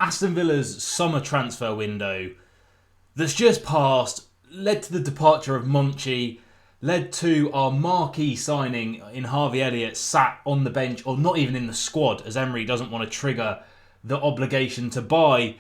Aston Villa's summer transfer window that's just passed led to the departure of Monchi, led to our marquee signing in Harvey Elliott sat on the bench or not even in the squad as Emery doesn't want to trigger the obligation to buy,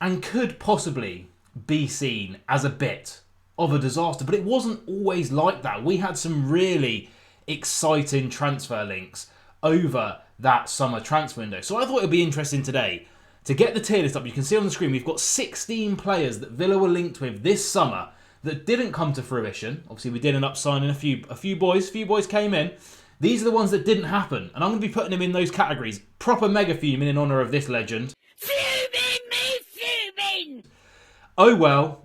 and could possibly be seen as a bit of a disaster. But it wasn't always like that. We had some really exciting transfer links over that summer transfer window. So I thought it would be interesting today to get the tier list up. You can see on the screen we've got 16 players that Villa were linked with this summer that didn't come to fruition. Obviously we did end up signing a few boys. A few boys came in. These are the ones that didn't happen. And I'm going to be putting them in those categories. Proper mega fuming in honour of this legend. Fuming me, fuming! Oh well,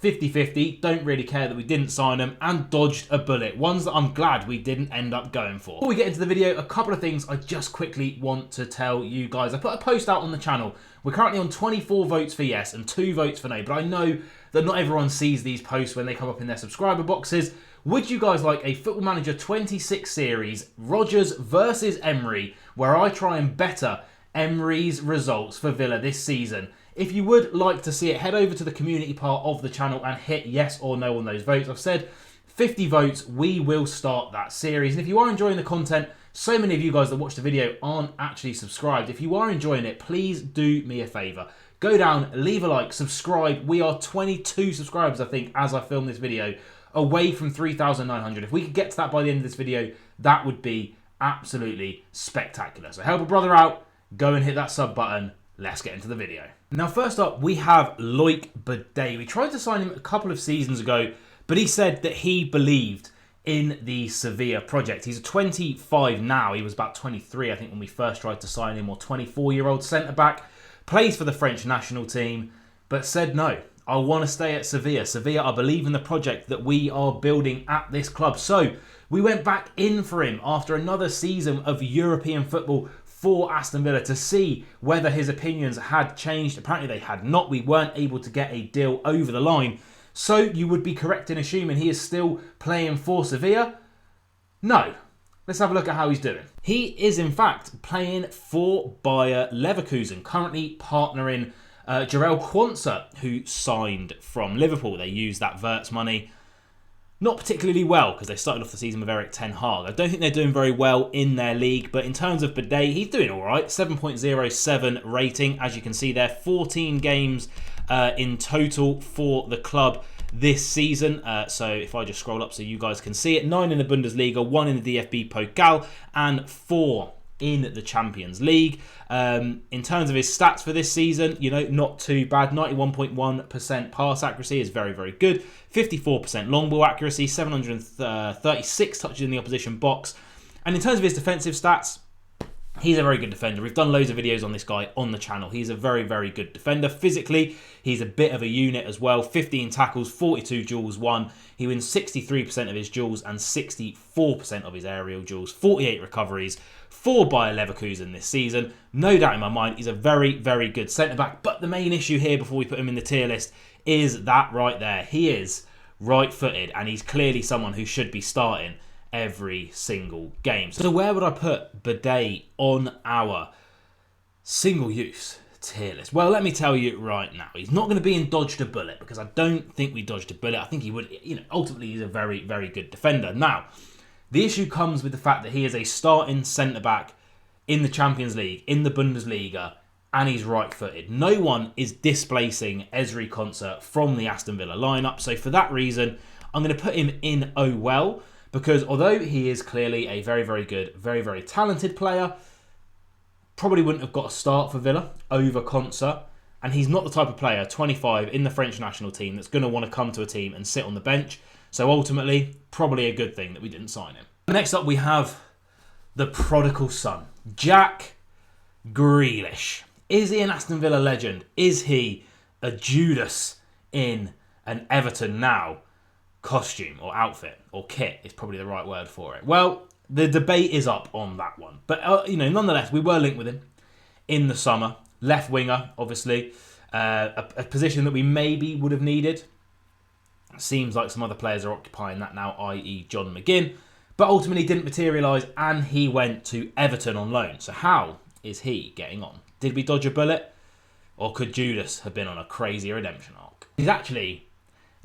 50-50. Don't really care that we didn't sign them and dodged a bullet. Ones that I'm glad we didn't end up going for. Before we get into the video, a couple of things I just quickly want to tell you guys. I put a post out on the channel. We're currently on 24 votes for yes and 2 votes for no. But I know that not everyone sees these posts when they come up in their subscriber boxes. Would you guys like a Football Manager 26 series, Rodgers versus Emery, where I try and better Emery's results for Villa this season? If you would like to see it, head over to the community part of the channel and hit yes or no on those votes. I've said 50 votes, we will start that series. And if you are enjoying the content, so many of you guys that watch the video aren't actually subscribed. If you are enjoying it, please do me a favour. Go down, leave a like, subscribe. We are 22 subscribers, I think, as I film this video, away from 3,900. If we could get to that by the end of this video, that would be absolutely spectacular. So help a brother out, go and hit that sub button. Let's get into the video. Now, first up, we have Loic Bade. We tried to sign him a couple of seasons ago, but he said that he believed in the Sevilla project. He's a 25 now. He was about 23, I think, when we first tried to sign him, or 24-year-old centre-back. Plays for the French national team, but said no. I want to stay at Sevilla. Sevilla, I believe in the project that we are building at this club. So we went back in for him after another season of European football for Aston Villa to see whether his opinions had changed. Apparently they had not. We weren't able to get a deal over the line. So you would be correct in assuming he is still playing for Sevilla? No. Let's have a look at how he's doing. He is in fact playing for Bayer Leverkusen, currently partnering Jarell Quansah, who signed from Liverpool. They used that Wirtz money not particularly well because they started off the season with Erik ten Hag. I don't think they're doing very well in their league, but in terms of Bade, he's doing all right. 7.07 rating, as you can see there. 14 games in total for the club this season. So if I just scroll up so you guys can see it, 9 in the Bundesliga, 1 in the DFB Pokal, and 4 in the Champions League. In terms of his stats for this season, you know, not too bad. 91.1% pass accuracy is very, very good. 54% long ball accuracy, 736 touches in the opposition box. And in terms of his defensive stats, he's a very good defender. We've done loads of videos on this guy on the channel. He's a very, very good defender. Physically, he's a bit of a unit as well. 15 tackles, 42 duels won. He wins 63% of his duels and 64% of his aerial duels. 48 recoveries for Bayer Leverkusen this season. No doubt in my mind, he's a very, very good centre-back. But the main issue here, before we put him in the tier list, is that right there. He is right-footed, and he's clearly someone who should be starting every single game. So where would I put Bade on our single-use tier list? Well, let me tell you right now, he's not going to be in dodged a bullet, because I don't think we dodged a bullet. I think he would, you know, ultimately he's a very, very good defender. Now, the issue comes with the fact that he is a starting centre-back in the Champions League, in the Bundesliga, and he's right-footed. No one is displacing Ezri Konsa from the Aston Villa lineup. So for that reason, I'm going to put him in oh well, because although he is clearly a very, very good, very, very talented player, probably wouldn't have got a start for Villa over Konsa. And he's not the type of player, 25, in the French national team that's going to want to come to a team and sit on the bench. So ultimately, probably a good thing that we didn't sign him. Next up, we have the prodigal son, Jack Grealish. Is he an Aston Villa legend? Is he a Judas in an Everton now costume or outfit or kit is probably the right word for it? Well, the debate is up on that one. But, you know, nonetheless, we were linked with him in the summer. Left winger, obviously. A position that we maybe would have needed. Seems like some other players are occupying that now, i.e. John McGinn. But ultimately didn't materialise, and he went to Everton on loan. So how is he getting on? Did we dodge a bullet? Or could Judas have been on a crazy redemption arc? He's actually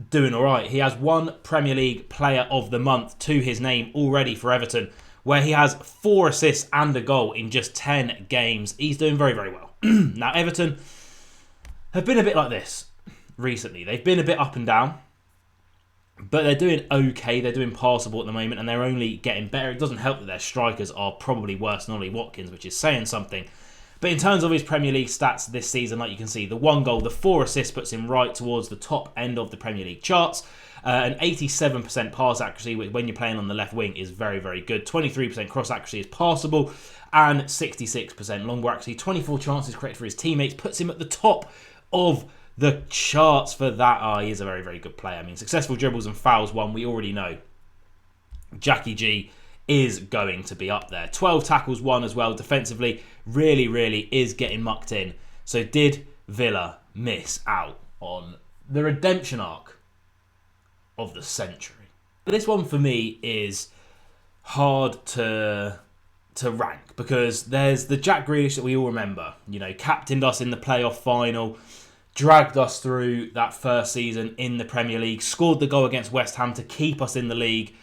doing all right. He has one Premier League Player of the Month to his name already for Everton, where he has 4 assists and a goal in just 10 games. He's doing very, very well. Now, Everton have been a bit like this recently. They've been a bit up and down, but they're doing okay. They're doing passable at the moment, and they're only getting better. It doesn't help that their strikers are probably worse than Ollie Watkins, which is saying something. But in terms of his Premier League stats this season, like you can see, the 1 goal, the 4 assists puts him right towards the top end of the Premier League charts. An 87% pass accuracy, which when you're playing on the left wing is very, very good. 23% cross accuracy is passable, and 66% long ball accuracy. 24 chances created for his teammates, puts him at the top of the charts for that. He is a very, very good player. I mean, successful dribbles and fouls won, we already know. Jackie G is going to be up there. 12 tackles won as well defensively. Really, really is getting mucked in. So did Villa miss out on the redemption arc of the century? But this one for me is hard to rank, because there's the Jack Grealish that we all remember. You know, captained us in the playoff final, dragged us through that first season in the Premier League, scored the goal against West Ham to keep us in the league,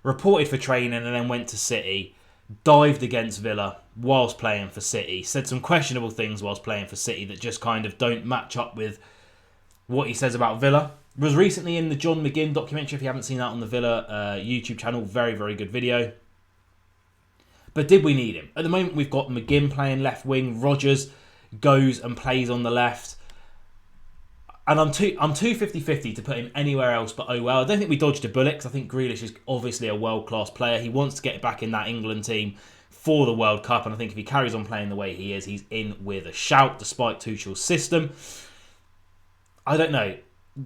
reported for training and then went to City, dived against Villa whilst playing for City, said some questionable things whilst playing for City that just kind of don't match up with what he says about Villa. Was recently in the John McGinn documentary. If you haven't seen that on the Villa YouTube channel, very, very good video. But did we need him? At the moment, we've got McGinn playing left wing. Rodgers goes and plays on the left. And I'm too 50-50 to put him anywhere else but oh well. I don't think we dodged a bullet, because I think Grealish is obviously a world-class player. He wants to get back in that England team for the World Cup, and I think if he carries on playing the way he is, he's in with a shout, despite Tuchel's system. I don't know.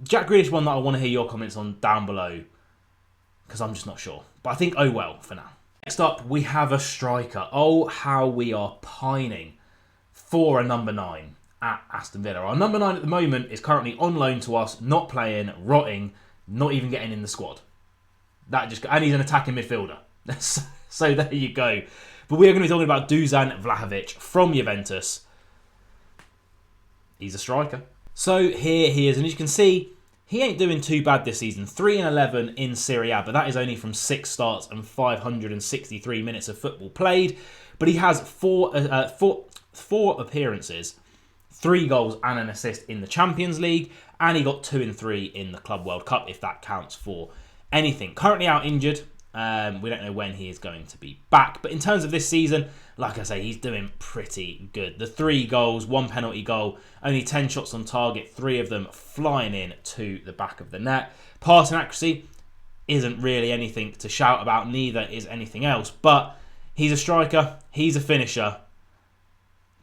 Jack Grealish, one that I want to hear your comments on down below, because I'm just not sure. But I think oh well for now. Next up, we have a striker. Oh, how we are pining for a number 9 at Aston Villa. Our number 9 at the moment is currently on loan to us, not playing, rotting, not even getting in the squad. And he's an attacking midfielder. So there you go. But we are going to be talking about Dusan Vlahovic from Juventus. He's a striker. So here he is, and as you can see, he ain't doing too bad this season. 3-11 in Serie A, but that is only from 6 starts and 563 minutes of football played. But he has four appearances, 3 goals and an assist in the Champions League, and he got 2 and 3 in the Club World Cup, if that counts for anything. Currently out injured. We don't know when he is going to be back. But in terms of this season, like I say, he's doing pretty good. The 3 goals, 1 penalty goal, only 10 shots on target, 3 of them flying in to the back of the net. Passing accuracy isn't really anything to shout about, neither is anything else. But he's a striker, he's a finisher,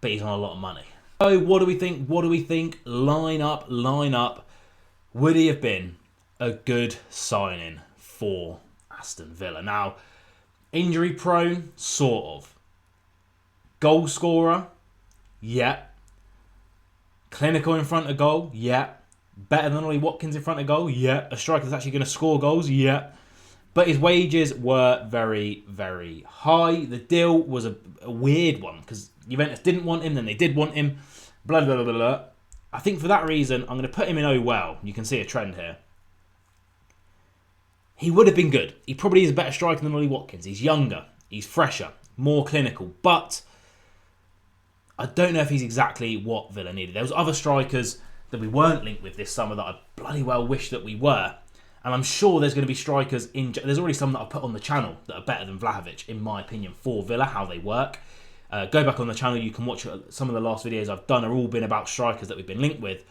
but he's on a lot of money. So what do we think? What do we think? Line up, line up. Would he have been a good signing for Aston Villa? Now, injury prone, sort of. Goal scorer, yeah. Clinical in front of goal, yeah. Better than Ollie Watkins in front of goal, yeah. A striker that's actually going to score goals, yeah. But his wages were very, very high. The deal was a weird one, because Juventus didn't want him, then they did want him. Blah, blah, blah, blah, blah. I think for that reason, I'm going to put him in oh well. You can see a trend here. He would have been good. He probably is a better striker than Ollie Watkins. He's younger. He's fresher. More clinical. But I don't know if he's exactly what Villa needed. There was other strikers that we weren't linked with this summer that I bloody well wish that we were. And I'm sure there's going to be strikers in... There's already some that I've put on the channel that are better than Vlahovic, in my opinion, for Villa, how they work. Go back on the channel. You can watch some of the last videos I've done. Are all been about strikers that we've been linked with.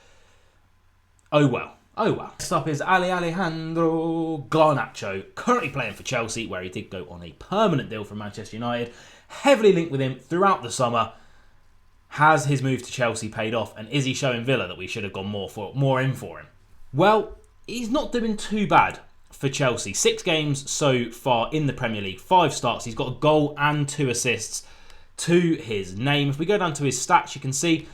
Oh well. Oh well. Next up is Alejandro Garnacho, currently playing for Chelsea, where he did go on a permanent deal from Manchester United. Heavily linked with him throughout the summer. Has his move to Chelsea paid off? And is he showing Villa that we should have gone more in for him? Well, he's not doing too bad for Chelsea. 6 games so far in the Premier League, 5 starts. He's got a goal and 2 assists to his name. If we go down to his stats, you can see,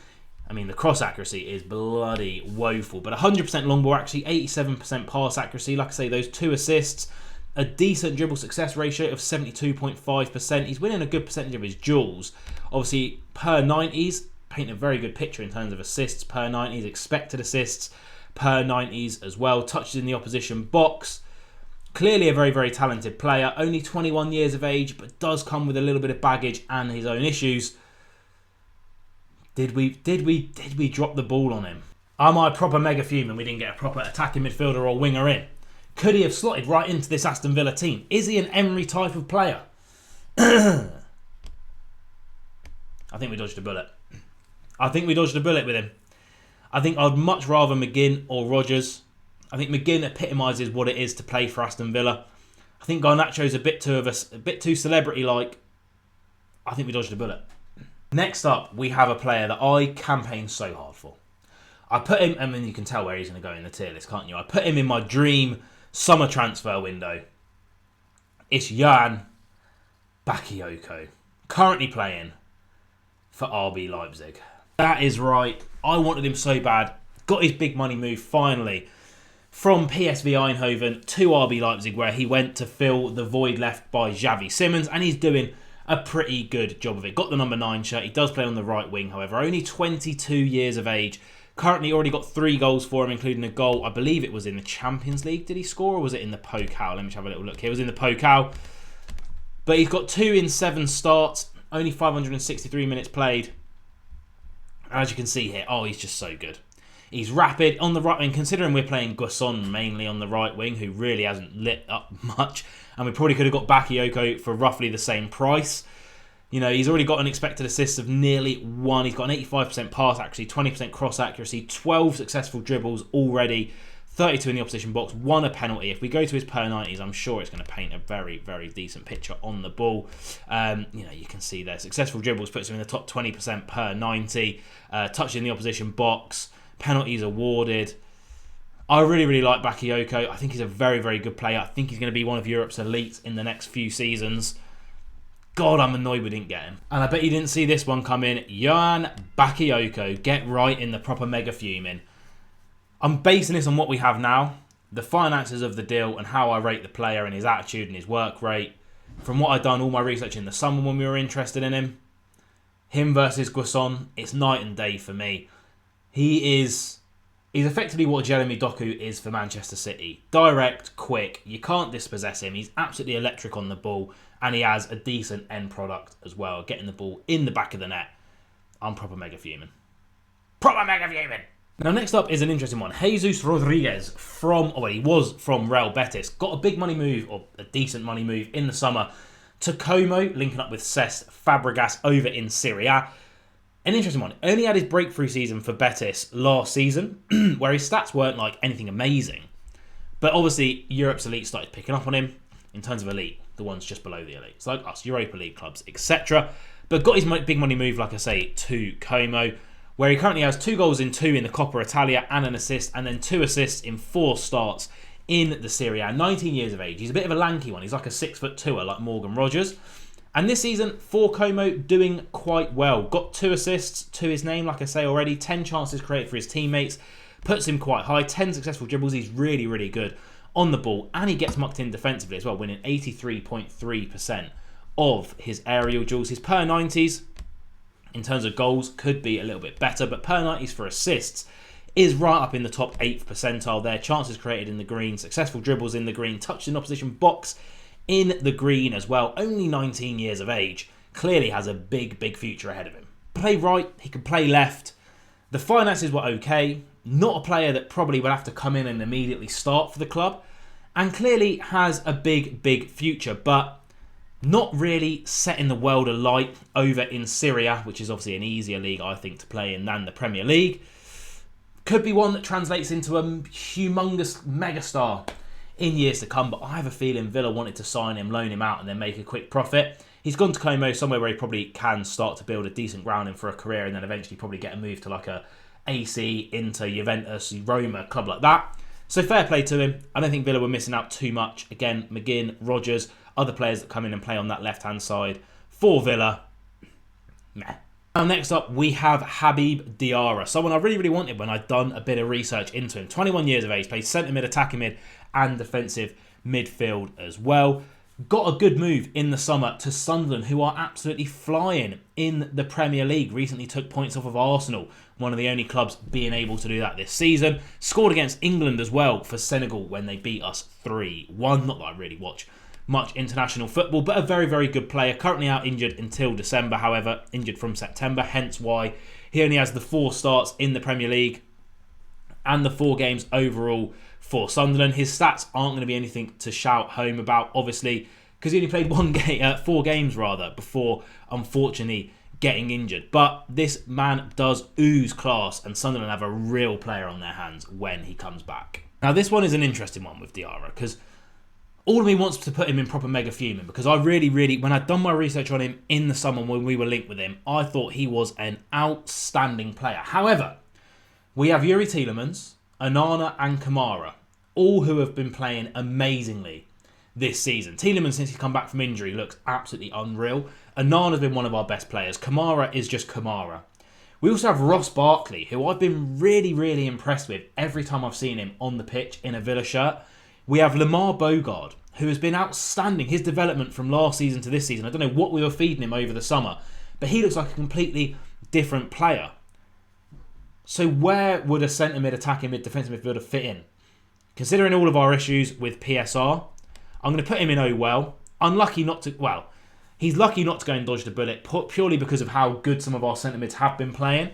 I mean, the cross accuracy is bloody woeful. But 100% long ball accuracy, 87% pass accuracy. Like I say, those 2 assists, a decent dribble success ratio of 72.5%. He's winning a good percentage of his duels. Obviously, per 90s, paint a very good picture in terms of assists per 90s, expected assists per 90s as well, touches in the opposition box. Clearly a very, very talented player, only 21 years of age, but does come with a little bit of baggage and his own issues. Did we drop the ball on him? Am I proper mega fuming we didn't get a proper attacking midfielder or winger in? Could he have slotted right into this Aston Villa team? Is he an Emery type of player? I think we dodged a bullet. I think we dodged a bullet with him. I think I'd much rather McGinn or Rodgers. I think McGinn epitomises what it is to play for Aston Villa. I think Garnacho's a bit too celebrity-like. I think we dodged a bullet. Next up, we have a player that I campaigned so hard for. I put him, I mean, you can tell where he's going to go in the tier list, can't you? I put him in my dream summer transfer window. It's Johan Bakayoko, currently playing for RB Leipzig. That is right. I wanted him so bad. Got his big money move finally from PSV Eindhoven to RB Leipzig, where he went to fill the void left by Xavi Simons, and he's doing a pretty good job of it. Got the number 9 shirt. He does play on the right wing, however. Only 22 years of age. Currently already got 3 goals for him, including a goal. I believe it was in the Champions League. Did he score, or was it in the Pokal? Let me have a little look here. It was in the Pokal. But he's got 2 in 7 starts. Only 563 minutes played. As you can see here, he's just so good. He's rapid on the right wing, considering we're playing Dusan mainly on the right wing, who really hasn't lit up much. And we probably could have got Bakayoko for roughly the same price. You know, he's already got an expected assist of nearly 1. He's got an 85% pass accuracy, 20% cross accuracy, 12 successful dribbles already, 32 in the opposition box, 1 a penalty. If we go to his per 90s, I'm sure it's going to paint a very, very decent picture on the ball. You know, you can see there, successful dribbles puts him in the top 20% per 90. Touch in the opposition box, penalties awarded. I really, really like Bakayoko. I think he's a very, very good player. I think he's going to be one of Europe's elites in the next few seasons. God, I'm annoyed we didn't get him. And I bet you didn't see this one come in. Johan Bakayoko, get right in the proper mega fuming. I'm basing this on what we have now, the finances of the deal and how I rate the player and his attitude and his work rate. From what I've done, all my research in the summer when we were interested in him, him versus Dusan, it's night and day for me. He's effectively what Jeremy Doku is for Manchester City. Direct, quick, you can't dispossess him. He's absolutely electric on the ball, and he has a decent end product as well, getting the ball in the back of the net. I'm proper mega fuming. Proper mega fuming! Now next up is an interesting one. Jesus Rodriguez he was from Real Betis. Got a big money move, or a decent money move in the summer to Como, linking up with Cesc Fabregas over in Serie A. An interesting one. Only had his breakthrough season for Betis last season, where his stats weren't like anything amazing. But obviously, Europe's elite started picking up on him in terms of elite, the ones just below the elite. It's like us, Europa League clubs, etc. But got his big money move, like I say, to Como, where he currently has 2 goals in 2 in the Coppa Italia and an assist, and then 2 assists in 4 starts in the Serie A. 19 years of age. He's a bit of a lanky one. He's like a 6'2", like Morgan Rogers. And this season, for Como, doing quite well. Got 2 assists to his name, like I say already. 10 chances created for his teammates. Puts him quite high. 10 successful dribbles. He's really, really good on the ball. And he gets mucked in defensively as well, winning 83.3% of his aerial duels. His per 90s, in terms of goals, could be a little bit better. But per 90s for assists is right up in the top 8th percentile there. Chances created in the green. Successful dribbles in the green. Touched in opposition box in the green as well. Only 19 years of age. Clearly has a big, big future ahead of him. Play right, he can play left. The finances were okay. Not a player that probably would have to come in and immediately start for the club. And clearly has a big, big future. But not really setting the world alight over in Syria, which is obviously an easier league, I think, to play in than the Premier League. Could be one that translates into a humongous megastar in years to come, but I have a feeling Villa wanted to sign him, loan him out, and then make a quick profit. He's gone to Como, somewhere where he probably can start to build a decent grounding for a career, and then eventually probably get a move to like a AC, Inter, Juventus, Roma, club like that. So fair play to him. I don't think Villa were missing out too much. Again, McGinn, Rodgers, other players that come in and play on that left-hand side for Villa. Meh. Now next up, we have Habib Diarra, someone I really, really wanted when I'd done a bit of research into him. 21 years of age, plays centre mid, attacking mid, and defensive midfield as well. got a good move in the summer to Sunderland, who are absolutely flying in the Premier League. Recently took points off of Arsenal, one of the only clubs being able to do that this season. Scored against England as well for Senegal when they beat us 3-1. Not that I really watch much international football, but a very, very good player. Currently out injured until December, however, injured from September, hence why he only has the 4 starts in the Premier League and the 4 games overall for Sunderland. His stats aren't going to be anything to shout home about, obviously, because he only played 4 games before, unfortunately, getting injured. But this man does ooze class, and Sunderland have a real player on their hands when he comes back. Now, this one is an interesting one with Diarra, because all of me wants to put him in proper mega fuming, because I really, when I'd done my research on him in the summer when we were linked with him, I thought he was an outstanding player. However, we have Youri Tielemans, Onana and Kamara, all who have been playing amazingly this season. Tielemans, since he's come back from injury, looks absolutely unreal. Onana's been one of our best players. Kamara is just Kamara. We also have Ross Barkley, who I've been really impressed with every time I've seen him on the pitch in a Villa shirt. We have Lamar Bogard, who has been outstanding. His development from last season to this season, I don't know what we were feeding him over the summer, but he looks like a completely different player. So where would a centre mid, attacking mid, defensive midfielder fit in? Considering all of our issues with PSR, I'm going to put him in Owell. He's lucky not to go and dodge the bullet purely because of how good some of our centre mids have been playing.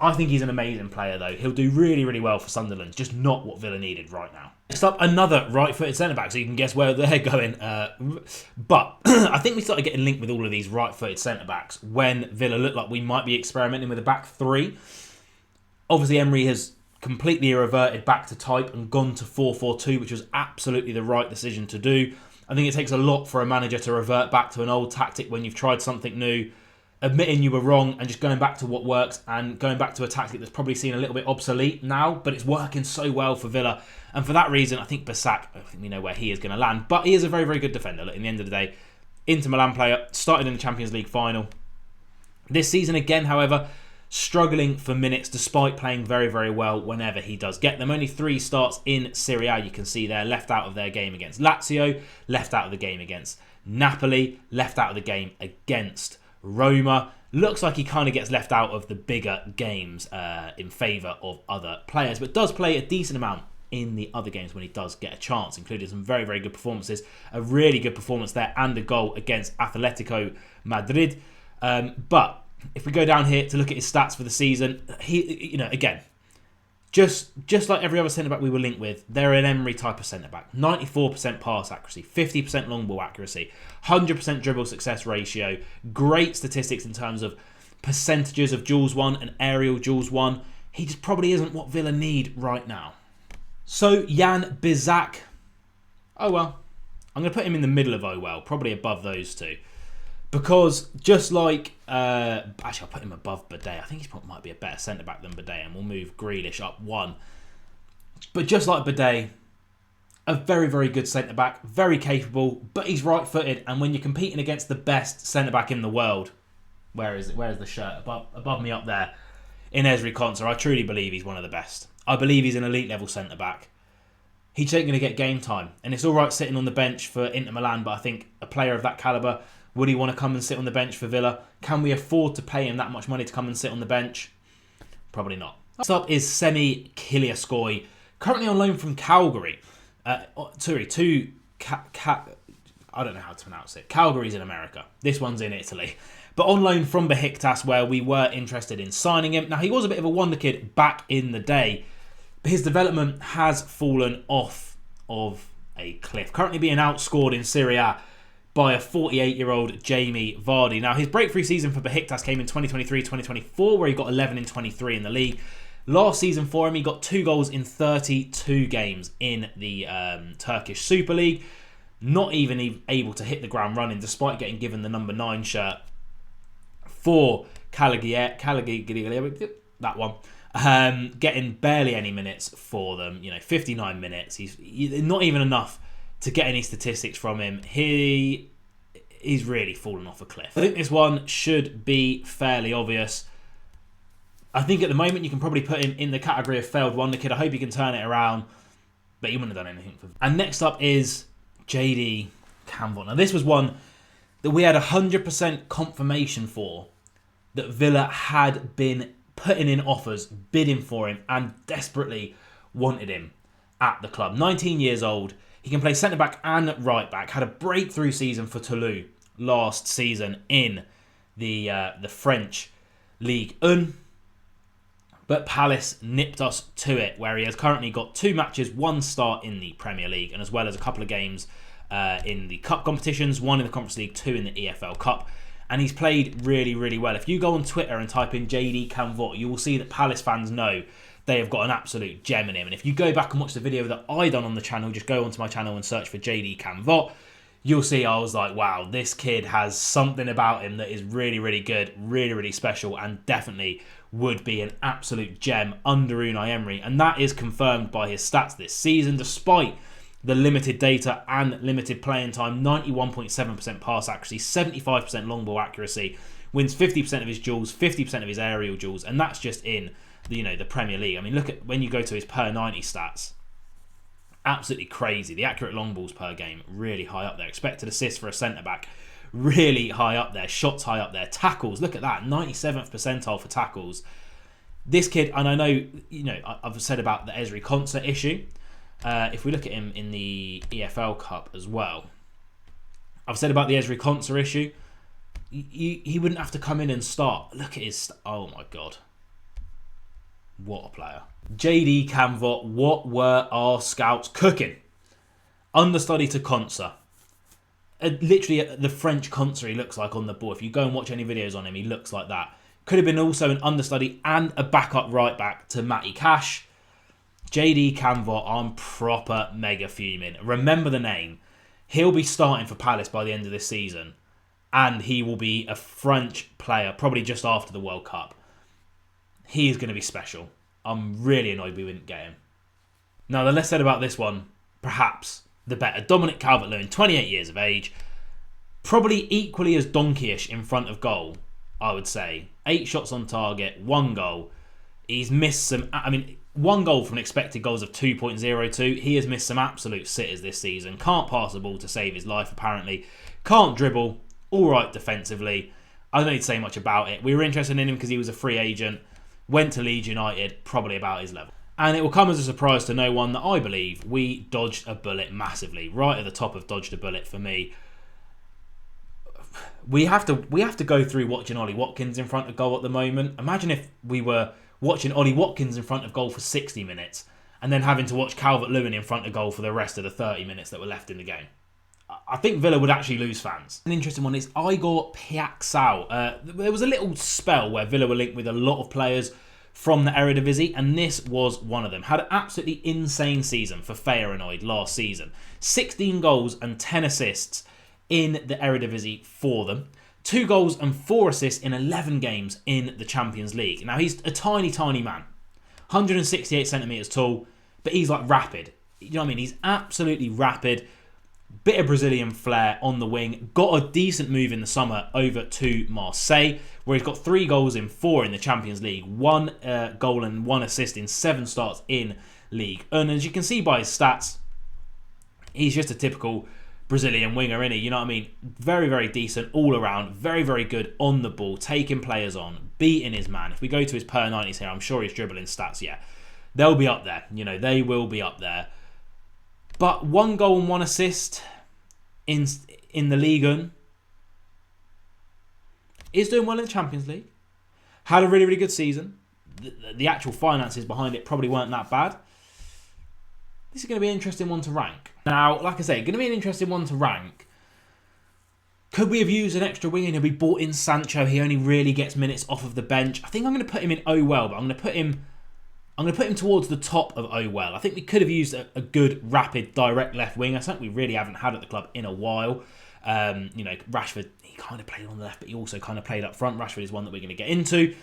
I think he's an amazing player though. He'll do really well for Sunderland. Just not what Villa needed right now. Next up, another right-footed centre-back, so you can guess where they're going. But I think we started getting linked with all of these right-footed centre-backs when Villa looked like we might be experimenting with a back 3. Obviously, Emery has completely reverted back to type and gone to 4-4-2, which was absolutely the right decision to do. I think it takes a lot for a manager to revert back to an old tactic when you've tried something new, admitting you were wrong and just going back to what works and going back to a tactic that's probably seen a little bit obsolete now, but it's working so well for Villa. And for that reason, I think Bisseck, I think we know where he is going to land, but he is a very good defender. Look, in the end of the day, Inter Milan player, started in the Champions League final. This season again, however, struggling for minutes despite playing very well whenever he does get them. Only 3 starts in Serie A, you can see there, left out of their game against Lazio, left out of the game against Napoli, left out of the game against Roma. Looks like he kind of gets left out of the bigger games in favour of other players, but does play a decent amount in the other games when he does get a chance, including some very good performances. A really good performance there and a goal against Atletico Madrid. But if we go down here to look at his stats for the season, he, again, just like every other centre-back we were linked with, they're an Emery type of centre-back. 94% pass accuracy, 50% long ball accuracy, 100% dribble success ratio, great statistics in terms of percentages of duels won and aerial duels won. He just probably isn't what Villa need right now. So, Yann Bisseck, I'm going to put him in the middle of Owell, probably above those two. Because just like, actually I'll put him above Bade. I think he might be a better centre-back than Bade, and we'll move Grealish up 1. But just like Bade, a very good centre-back, very capable, but he's right-footed, and when you're competing against the best centre-back in the world, where is it? Where's the shirt? Above me up there. In Ezri Konsa, I truly believe he's one of the best. I believe he's an elite level centre-back. He's ain't going to get game time, and it's alright sitting on the bench for Inter Milan, but I think a player of that calibre, would he want to come and sit on the bench for Villa? Can we afford to pay him that much money to come and sit on the bench? Probably not. Next up is Semih Kilicsoy, currently on loan from Calgary. I don't know how to pronounce it. Calgary's in America. This one's in Italy. But on loan from Besiktas, where we were interested in signing him. Now, he was a bit of a wonder kid back in the day, but his development has fallen off of a cliff. Currently being outscored in Serie A by a 48-year-old Jamie Vardy. Now, his breakthrough season for Besiktas came in 2023-2024, where he got 11 in 23 in the league. Last season for him, he got 2 goals in 32 games in the Turkish Super League. Not even able to hit the ground running, despite getting given the number 9 shirt for Cagliari, that one. Getting barely any minutes for them, 59 minutes. He's not even enough to get any statistics from him. He's really fallen off a cliff. I think this one should be fairly obvious. I think at the moment you can probably put him in the category of failed wonder kid. I hope he can turn it around, but he wouldn't have done anything for him. And next up is Jaydee Canvot. Now, this was one that we had 100% confirmation for, that Villa had been putting in offers, bidding for him, and desperately wanted him at the club. 19 years old. He can play centre-back and right-back. Had a breakthrough season for Toulouse last season in the French Ligue 1. But Palace nipped us to it, where he has currently got 2 matches, 1 start in the Premier League, and as well as a couple of games in the cup competitions, 1 in the Conference League, 2 in the EFL Cup. And he's played really, really well. If you go on Twitter and type in Jaydee Canvot, you will see that Palace fans know they have got an absolute gem in him. And if you go back and watch the video that I done on the channel, just go onto my channel and search for Jaydee Canvot, you'll see I was like, wow, this kid has something about him that is really, really good, really, really special, and definitely would be an absolute gem under Unai Emery. And that is confirmed by his stats this season, despite the limited data and limited playing time. 91.7% pass accuracy, 75% long ball accuracy, wins 50% of his duels, 50% of his aerial duels, and that's just in the Premier League. I mean, look at when you go to his per 90 stats. Absolutely crazy. The accurate long balls per game, really high up there. Expected assists for a centre-back, really high up there. Shots high up there. Tackles, look at that. 97th percentile for tackles. This kid, and I know, I've said about the Ezri Konsa issue. If we look at him in the EFL Cup as well, I've said about the Ezri Konsa issue. He wouldn't have to come in and start. Look at his... Oh my God. What a player. Jaydee Canvot, what were our scouts cooking? Understudy to Konsa. Literally the French Konsa he looks like on the ball. If you go and watch any videos on him, he looks like that. Could have been also an understudy and a backup right back to Matty Cash. Jaydee Canvot, I'm proper mega fuming. Remember the name. He'll be starting for Palace by the end of this season. And he will be a French player, probably just after the World Cup. He is going to be special. I'm really annoyed we wouldn't get him. Now, the less said about this one, perhaps the better. Dominic Calvert-Lewin, 28 years of age. Probably equally as donkeyish in front of goal, I would say. 8 shots on target, 1 goal. He's missed some... 1 goal from expected goals of 2.02. He has missed some absolute sitters this season. Can't pass the ball to save his life, apparently. Can't dribble. All right defensively. I don't need to say much about it. We were interested in him because he was a free agent. Went to Leeds United, probably about his level. And it will come as a surprise to no one that I believe we dodged a bullet massively. Right at the top of dodged a bullet for me. We have to go through watching Ollie Watkins in front of goal at the moment. Imagine if we were watching Ollie Watkins in front of goal for 60 minutes and then having to watch Calvert-Lewin in front of goal for the rest of the 30 minutes that were left in the game. I think Villa would actually lose fans. An interesting one is Igor Paixao. There was a little spell where Villa were linked with a lot of players from the Eredivisie, and this was one of them. Had an absolutely insane season for Feyenoord last season. 16 goals and 10 assists in the Eredivisie for them. 2 goals and 4 assists in 11 games in the Champions League. Now, he's a tiny, tiny man. 168 centimetres tall, but he's like rapid. You know what I mean? He's absolutely rapid. Bit of Brazilian flair on the wing. Got a decent move in the summer over to Marseille, where he's got 3 goals in 4 in the Champions League. 1 goal and 1 assist in 7 starts in League. And as you can see by his stats, he's just a typical Brazilian winger, isn't he? You know what I mean? Very, very decent all around. Very, very good on the ball. Taking players on. Beating his man. If we go to his per 90s here, I'm sure his dribbling stats, yeah. They'll be up there. They will be up there. But 1 goal and 1 assist in the Ligue 1 is doing well in the Champions League. Had a really, really good season. The actual finances behind it probably weren't that bad. This is going to be an interesting one to rank. Now, like I say, going to be an interesting one to rank. Could we have used an extra winger? We bought in Sancho. He only really gets minutes off of the bench. I think I'm going to put him in well, but I'm going to put him towards the top of well. I think we could have used a good, rapid, direct left winger. Something we really haven't had at the club in a while. Rashford, he kind of played on the left, but he also kind of played up front. Rashford is one that we're going to get into.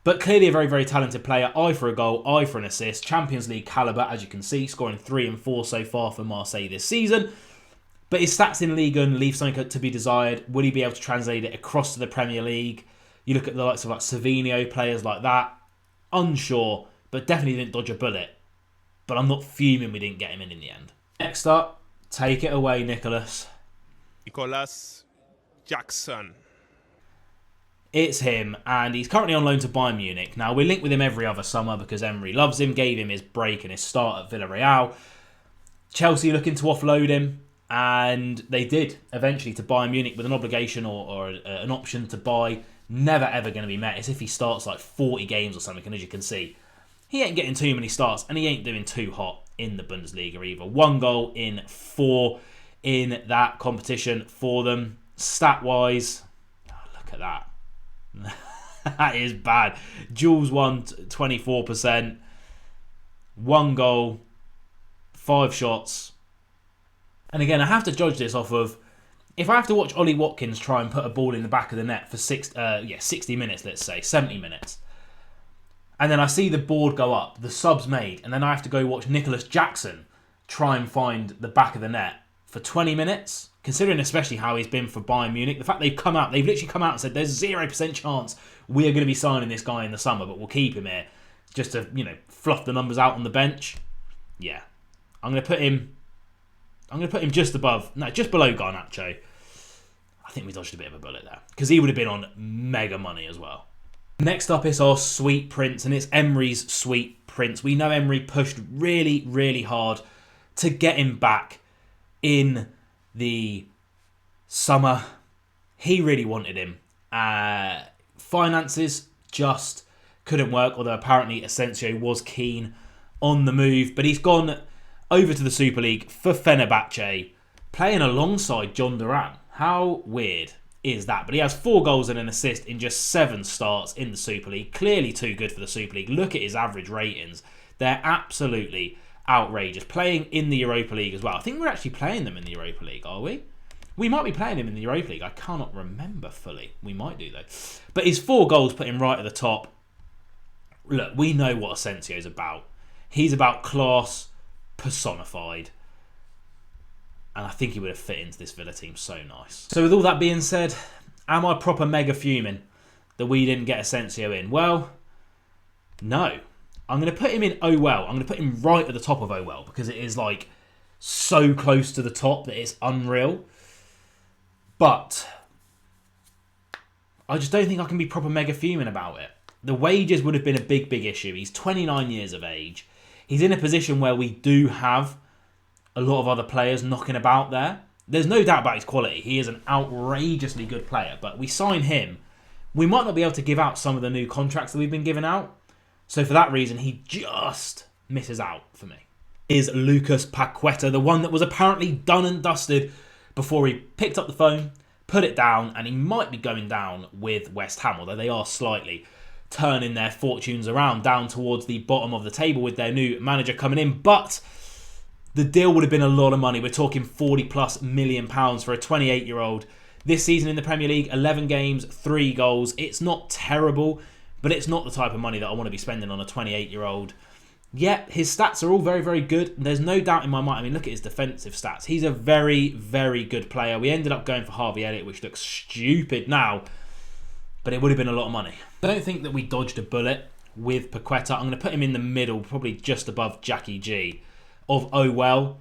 But clearly a very, very talented player. Eye for a goal, eye for an assist. Champions League calibre, as you can see, scoring 3 and 4 so far for Marseille this season. But his stats in Ligue 1 leave something to be desired. Will he be able to translate it across to the Premier League? You look at the likes of Savinho, players like that. Unsure, but definitely didn't dodge a bullet. But I'm not fuming we didn't get him in the end. Next up, take it away, Nicholas. Nicolas Jackson. It's him, and he's currently on loan to Bayern Munich. Now, we're linked with him every other summer because Emery loves him, gave him his break and his start at Villarreal. Chelsea looking to offload him, and they did eventually to Bayern Munich with an obligation or an option to buy. Never ever going to be met. It's if he starts like 40 games or something, and as you can see, he ain't getting too many starts, and he ain't doing too hot in the Bundesliga either. 1 goal in 4 in that competition for them. Stat-wise, look at that. That is bad. Jules won 24%. 1 goal, 5 shots. And again, I have to judge this off of, if I have to watch Ollie Watkins try and put a ball in the back of the net for 60 minutes, let's say, 70 minutes, and then I see the board go up, the subs made, and then I have to go watch Nicolas Jackson try and find the back of the net for 20 minutes, considering especially how he's been for Bayern Munich, the fact they've literally come out and said there's 0% chance we are going to be signing this guy in the summer, but we'll keep him here just to, fluff the numbers out on the bench. Yeah. I'm going to put him just below Garnacho. I think we dodged a bit of a bullet there, because he would have been on mega money as well. Next up is our Sweet Prince, and it's Emery's Sweet Prince. We know Emery pushed really, really hard to get him back in the summer. He really wanted him. Finances just couldn't work, although apparently Asensio was keen on the move. But he's gone over to the Super League for Fenerbahce, playing alongside John Duran. How weird is that? But he has 4 goals and an assist in just 7 starts in the Super League. Clearly too good for the Super League. Look at his average ratings. They're absolutely outrageous. Playing in the Europa League as well. I think we're actually playing them in the Europa League, are we? We might be playing him in the Europa League. I cannot remember fully. We might do, though. But his 4 goals put him right at the top. Look, we know what Asensio's about. He's about class personified. And I think he would have fit into this Villa team so nice. So with all that being said, am I proper mega fuming that we didn't get Asensio in? Well, no. I'm going to put him in oh well. I'm going to put him right at the top of oh well, because it is like so close to the top that it's unreal. But I just don't think I can be proper mega fuming about it. The wages would have been a big, big issue. He's 29 years of age. He's in a position where we do have a lot of other players knocking about there. There's no doubt about his quality. He is an outrageously good player. But we sign him, we might not be able to give out some of the new contracts that we've been giving out. So for that reason, he just misses out for me. Is Lucas Paqueta, the one that was apparently done and dusted before he picked up the phone, put it down, and he might be going down with West Ham, although they are slightly turning their fortunes around down towards the bottom of the table with their new manager coming in. But the deal would have been a lot of money. We're talking £40+ million for a 28-year-old. This season in the Premier League, 11 games, 3 goals. It's not terrible, but it's not the type of money that I want to be spending on a 28-year-old. Yet, his stats are all very, very good. There's no doubt in my mind. I mean, look at his defensive stats. He's a very, very good player. We ended up going for Harvey Elliott, which looks stupid now, but it would have been a lot of money. I don't think that we dodged a bullet with Paqueta. I'm going to put him in the middle, probably just above Jackie G, of oh well.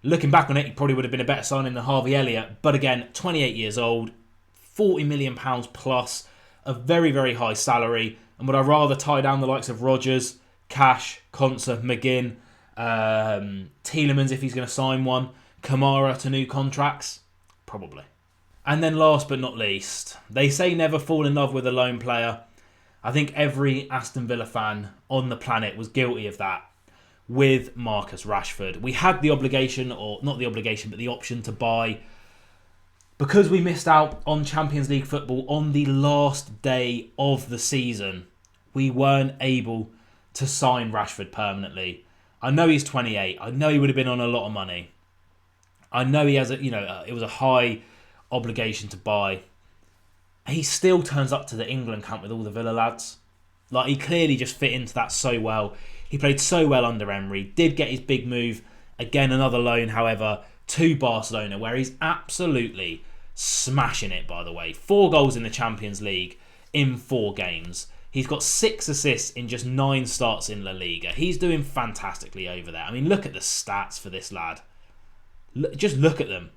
Looking back on it, he probably would have been a better signing than Harvey Elliott. But again, 28 years old, £40 million plus, a very, very high salary. And would I rather tie down the likes of Rodgers, Cash, Konsa, McGinn, Tielemans if he's going to sign one, Kamara to new contracts? Probably. And then last but not least, they say never fall in love with a lone player. I think every Aston Villa fan on the planet was guilty of that with Marcus Rashford. We had the obligation, or not the obligation, but the option to buy. Because we missed out on Champions League football on the last day of the season, we weren't able to sign Rashford permanently. I know he's 28. I know he would have been on a lot of money. I know he has it was a high obligation to buy. He still turns up to the England camp with all the Villa lads. Like, he clearly just fit into that so well. He played so well under Emery. Did get his big move. Again, another loan, however, to Barcelona, where he's absolutely smashing it, by the way. 4 goals in the Champions League in 4 games. He's got 6 assists in just 9 starts in La Liga. He's doing fantastically over there. I mean, look at the stats for this lad. Just look at them.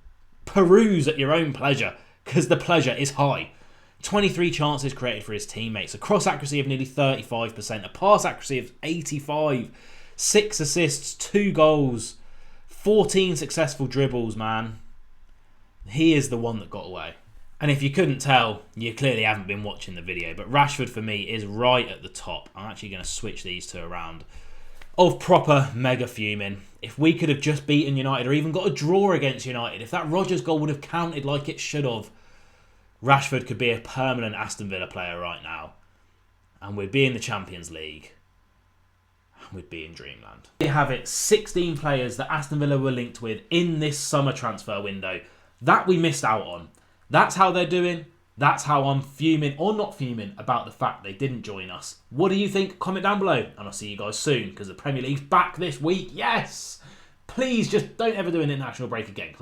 peruse at your own pleasure, because the pleasure is high. 23 chances created for his teammates, a cross accuracy of nearly 35%, a pass accuracy of 85%, 6 assists, 2 goals, 14 successful dribbles, man. He is the one that got away. And if you couldn't tell, you clearly haven't been watching the video, but Rashford for me is right at the top. I'm actually going to switch these two around. Of proper mega fuming. If we could have just beaten United or even got a draw against United, if that Rodgers goal would have counted like it should have, Rashford could be a permanent Aston Villa player right now. And we'd be in the Champions League. And we'd be in dreamland. There you have it, 16 players that Aston Villa were linked with in this summer transfer window. That we missed out on. That's how they're doing. That's how I'm fuming or not fuming about the fact they didn't join us. What do you think? Comment down below. And I'll see you guys soon because the Premier League's back this week. Yes! Please just don't ever do an international break again.